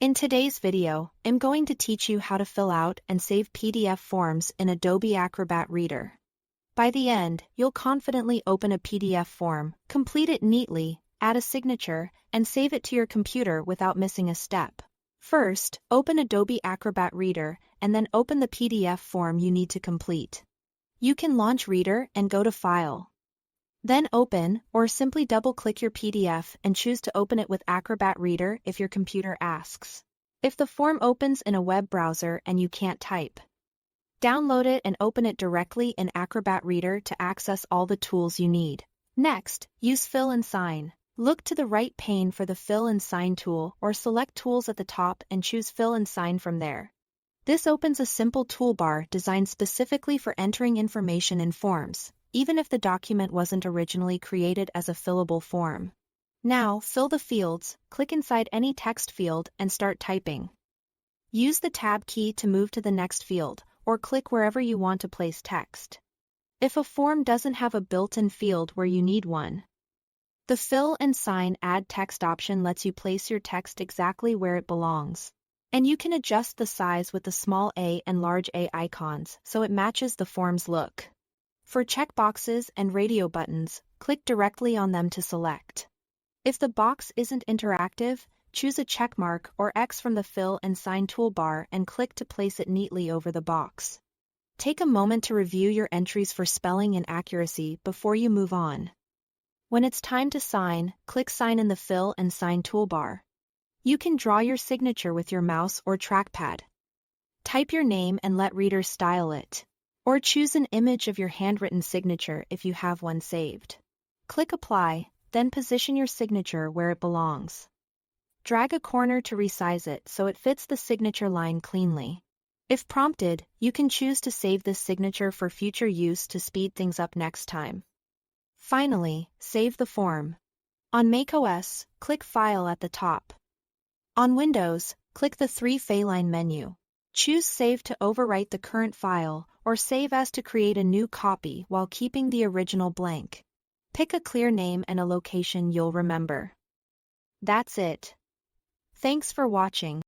In today's video, I'm going to teach you how to fill out and save PDF forms in Adobe Acrobat Reader. By the end, you'll confidently open a PDF form, complete it neatly, add a signature, and save it to your computer without missing a step. First, open Adobe Acrobat Reader and then open the PDF form you need to complete. You can launch Reader and go to File. Then open, or simply double-click your PDF and choose to open it with Acrobat Reader if your computer asks. If the form opens in a web browser and you can't type, download it and open it directly in Acrobat Reader to access all the tools you need. Next, use Fill and Sign. Look to the right pane for the Fill and Sign tool or select Tools at the top and choose Fill and Sign from there. This opens a simple toolbar designed specifically for entering information in forms, even if the document wasn't originally created as a fillable form. Now, fill the fields, click inside any text field and start typing. Use the Tab key to move to the next field, or click wherever you want to place text. If a form doesn't have a built-in field where you need one, the Fill and Sign Add Text option lets you place your text exactly where it belongs. And you can adjust the size with the small a and large A icons so it matches the form's look. For checkboxes and radio buttons, click directly on them to select. If the box isn't interactive, choose a checkmark or X from the Fill and Sign toolbar and click to place it neatly over the box. Take a moment to review your entries for spelling and accuracy before you move on. When it's time to sign, click Sign in the Fill and Sign toolbar. You can draw your signature with your mouse or trackpad. Type your name and let Reader style it. Or choose an image of your handwritten signature if you have one saved. Click Apply, then position your signature where it belongs. Drag a corner to resize it so it fits the signature line cleanly. If prompted, you can choose to save this signature for future use to speed things up next time. Finally, save the form. On macOS, click File at the top. On Windows, click the 3-line menu. Choose Save to overwrite the current file, or Save as to create a new copy while keeping the original blank. Pick a clear name and a location you'll remember. That's it. Thanks for watching.